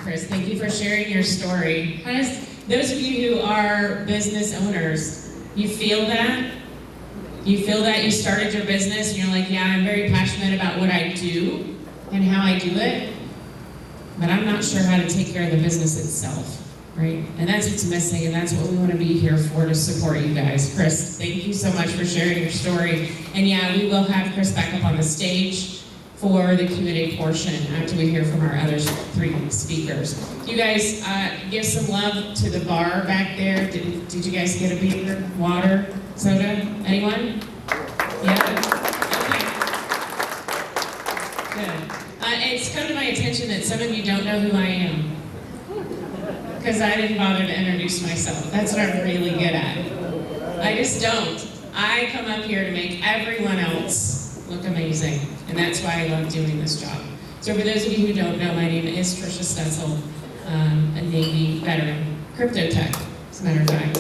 Chris. Thank you for sharing your story. Those of you who are business owners, you feel that? You feel that you started your business and you're like, yeah, I'm very passionate about what I do and how I do it, but I'm not sure how to take care of the business itself, right? And that's what's missing, and that's what we want to be here for, to support you guys. Chris, thank you so much for sharing your story. And yeah, we will have Chris back up on the stage for the Q&A portion after we hear from our other 3 speakers. You guys, give some love to the bar back there. Did you guys get a beer, water, soda? Anyone? Yeah? Okay. Good. It's come to my attention that some of you don't know who I am, because I didn't bother to introduce myself. That's what I'm really good at. I just don't. I come up here to make everyone else look amazing, and that's why I love doing this job. So for those of you who don't know, my name is Trisha Stetzel, a Navy veteran, crypto tech, as a matter of fact.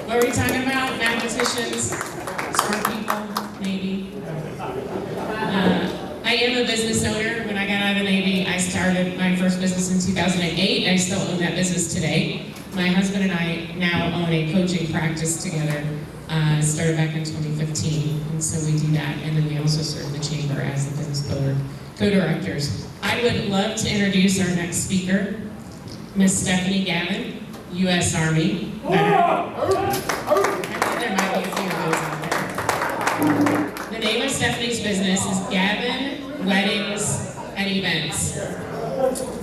What were we talking about? Mathematicians, smart people, maybe. I am a business owner. When I got out of the Navy, I started my first business in 2008. I still own that business today. My husband and I now own a coaching practice together. Started back in 2015, and so we do that, and then we also serve the chamber as the business builder co-directors. I would love to introduce our next speaker, Miss Stephanie Gavin, U.S. Army veteran. I think there might be a few of those out there. The name of Stephanie's business is Gavin Weddings and Events.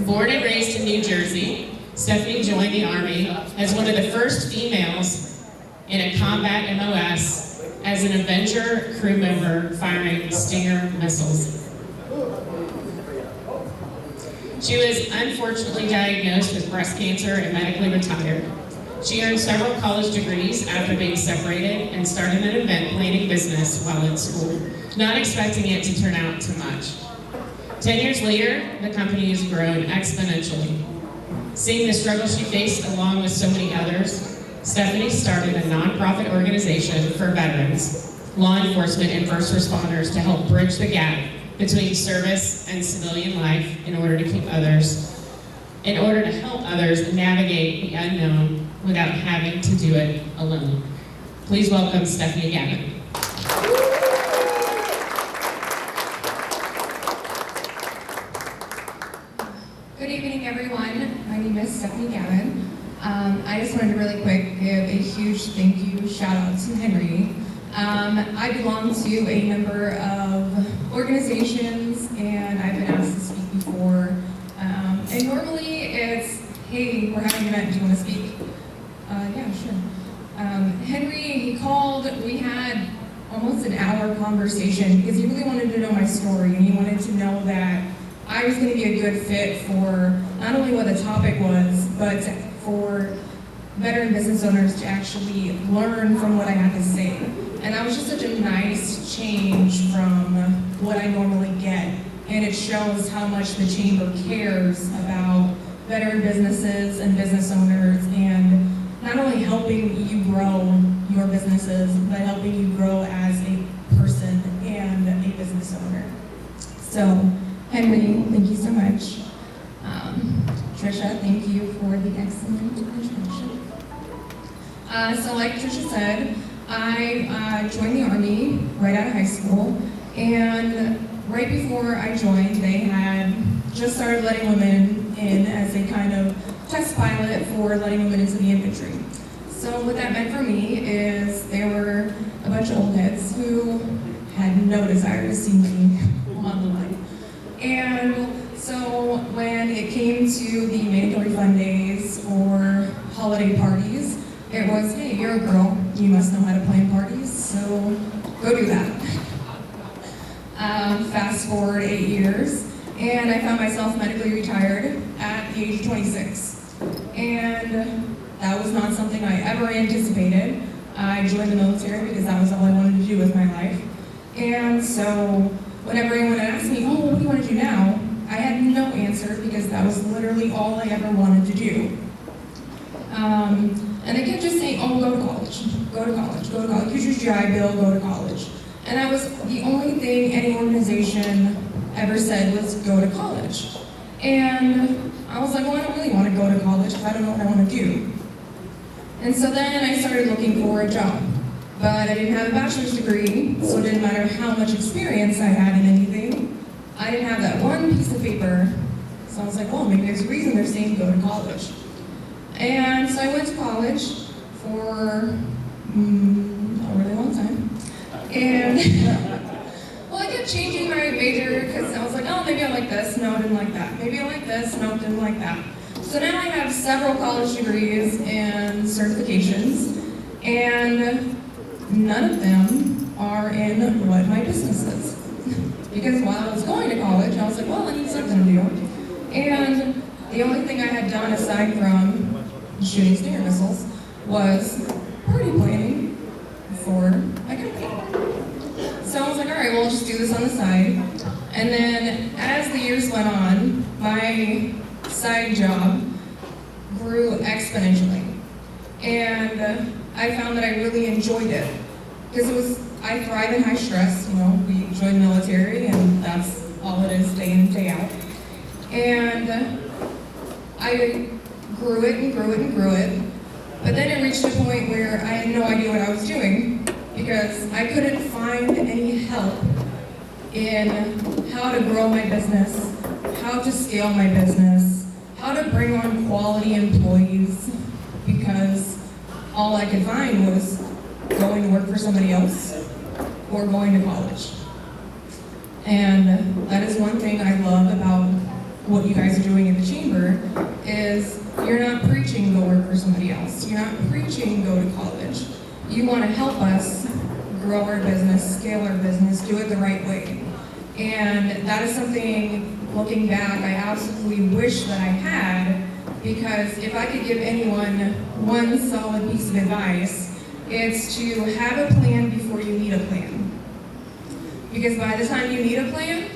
Born and raised in New Jersey, Stephanie joined the Army as one of the first females in a combat MOS as an Avenger crew member firing Stinger missiles. She was unfortunately diagnosed with breast cancer and medically retired. She earned several college degrees after being separated and started an event planning business while in school, not expecting it to turn out too much. 10 years later, the company has grown exponentially. Seeing the struggle she faced along with so many others, Stephanie started a nonprofit organization for veterans, law enforcement, and first responders to help bridge the gap between service and civilian life in order to help others navigate the unknown without having to do it alone. Please welcome Stephanie Gavin. Good evening, everyone. My name is Stephanie Gavin. I just wanted to really quick give a huge thank you, shout out to Henry. I belong to a number of organizations, and I've been asked to speak before. And normally it's, hey, we're having an event, do you want to speak? Yeah, sure. Henry, he called, we had almost an hour conversation because he really wanted to know my story, and he wanted to know that I was going to be a good fit for not only what the topic was, but for veteran business owners to actually learn from what I had to say. And that was just such a nice change from what I normally get. And it shows how much the chamber cares about veteran businesses and business owners, and not only helping you grow your businesses, but helping you grow as a person and a business owner. So, Henry, thank you so much. Trisha, thank you for the excellent introduction. So like Trisha said, I joined the Army right out of high school, and right before I joined, they had just started letting women in as a kind of test pilot for letting women into the infantry. So what that meant for me is there were a bunch of old heads who had no desire to see me on the line. And so when it came to the mandatory fun days or holiday parties, it was, hey, you're a girl, you must know how to plan parties, so go do that. Fast forward 8 years, and I found myself medically retired at the age of 26. And that was not something I ever anticipated. I joined the military because that was all I wanted to do with my life. And so whenever anyone asked me, oh, what do you want to do now? I had no answer because that was literally all I ever wanted to do. And they kept just saying, oh, go to college, go to college, go to college, use your GI Bill, go to college. And that was the only thing any organization ever said was go to college. And I was like, well, I don't really want to go to college because I don't know what I want to do. And so then I started looking for a job. But I didn't have a bachelor's degree, so it didn't matter how much experience I had in anything. I didn't have that one piece of paper. So I was like, well, maybe there's a reason they're saying go to college. And so I went to college for a really long time. And well, I kept changing my major because I was like, oh, maybe I like this. No, I didn't like that. Maybe I like this. No, I didn't like that. So now I have several college degrees and certifications, and none of them are in what my business is. Because while I was going to college, I was like, well, I need something to do. And the only thing I had done aside from shooting Stinger missiles was party planning for my company. So I was like, all right, well, I'll just do this on the side. And then as the years went on, my side job grew exponentially. And I found that I really enjoyed it. Because I thrive in high stress, we joined the military and that's all it is day in, day out. And I grew it and grew it and grew it. But then it reached a point where I had no idea what I was doing because I couldn't find any help in how to grow my business, how to scale my business, how to bring on quality employees, because all I could find was going to work for somebody else or going to college. And that is one thing I love about what you guys are doing in the chamber is you're not preaching go work for somebody else. You're not preaching go to college. You want to help us grow our business, scale our business, do it the right way. And that is something, looking back, I absolutely wish that I had, because if I could give anyone one solid piece of advice, it's to have a plan before you need a plan. Because by the time you need a plan,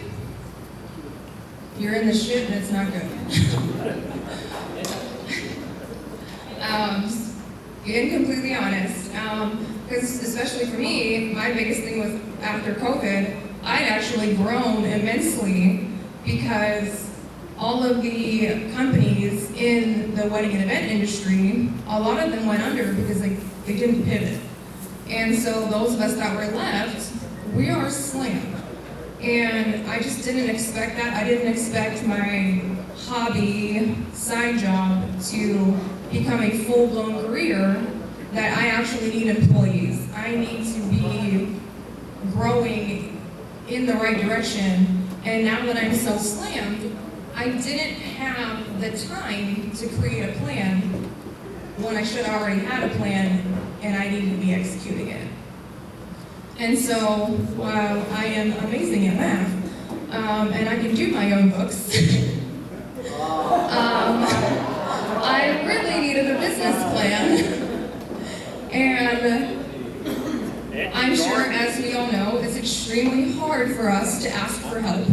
you're in the shit and it's not good. Being completely honest, because especially for me, my biggest thing was after COVID, I'd actually grown immensely because all of the companies in the wedding and event industry, a lot of them went under because they didn't pivot. And so those of us that were left, we are slammed. And I just didn't expect that. I didn't expect my hobby side job to become a full-blown career that I actually need employees. I need to be growing in the right direction. And now that I'm so slammed, I didn't have the time to create a plan when I should have already had a plan and I needed to be executing it. And so while I am amazing at math, and I can do my own books, I really needed a business plan. And I'm sure, as we all know, it's extremely hard for us to ask for help.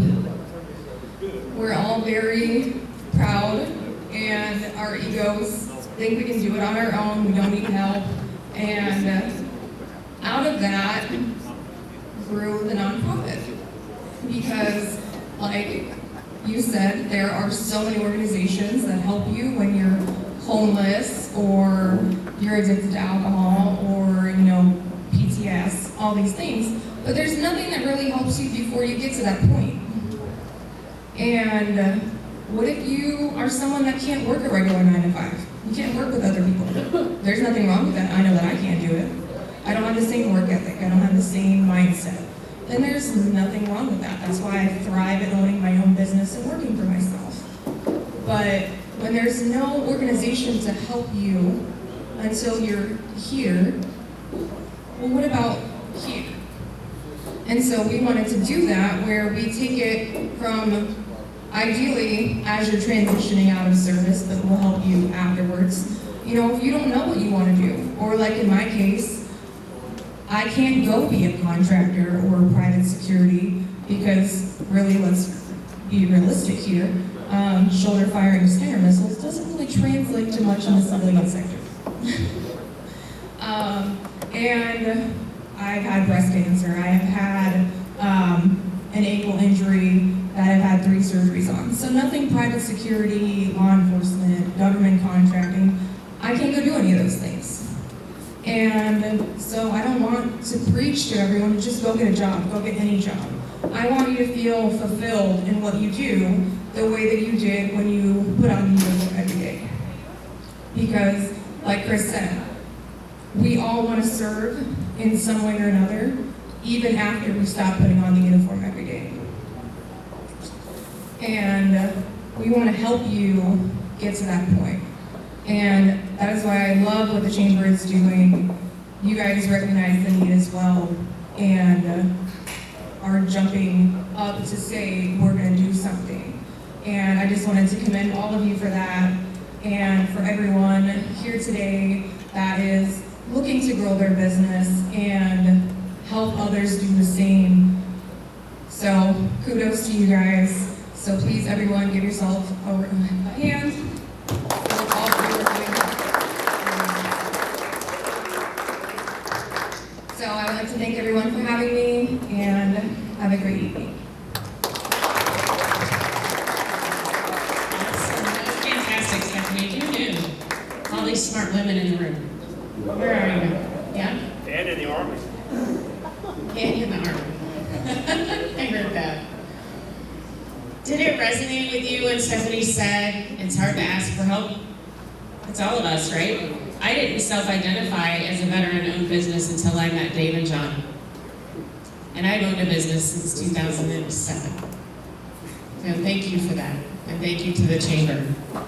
We're all very proud, and our egos think we can do it on our own, we don't need help. And out of that grew the nonprofit. Because, like you said, there are so many organizations that help you when you're homeless, or you're addicted to alcohol, or PTS, all these things. But there's nothing that really helps you before you get to that point. And what if you are someone that can't work a regular 9 to 5? You can't work with other people. There's nothing wrong with that. I know that I can't do it. I don't have the same work ethic. I don't have the same mindset. Then there's nothing wrong with that. That's why I thrive at owning my own business and working for myself. But when there's no organization to help you until you're here, well, what about here? And so we wanted to do that, where we take it from, ideally, as you're transitioning out of service, that will help you afterwards. If you don't know what you want to do, or like in my case, I can't go be a contractor or private security because, really, let's be realistic here, shoulder firing Stinger missiles doesn't really translate to much in the civilian sector. And I've had breast cancer, I have had an ankle injury that I've had 3 surgeries on. So nothing private security, law enforcement, government contracting. I can't go do any of those things. And so I don't want to preach to everyone to just go get a job, go get any job. I want you to feel fulfilled in what you do the way that you did when you put on the uniform every day. Because, like Chris said, we all want to serve in some way or another, even after we stop putting on the uniform every day. And we want to help you get to that point. And that is why I love what the Chamber is doing. You guys recognize the need as well, and are jumping up to say we're going to do something. And I just wanted to commend all of you for that, and for everyone here today that is looking to grow their business and help others do the same. So kudos to you guys. So please, everyone, give yourself a hand. So I would like to thank everyone for having me, and have a great evening. Awesome. That was fantastic, Stephanie. You knew. All these smart women in the room. Where are you? Yeah? And in the Army. And in the Army. I heard that. Did it resonate with you when Stephanie said it's hard to ask for help? It's all of us, right? I didn't self-identify as a veteran-owned business until I met Dave and John. And I've owned a business since 2007. So thank you for that, and thank you to the Chamber.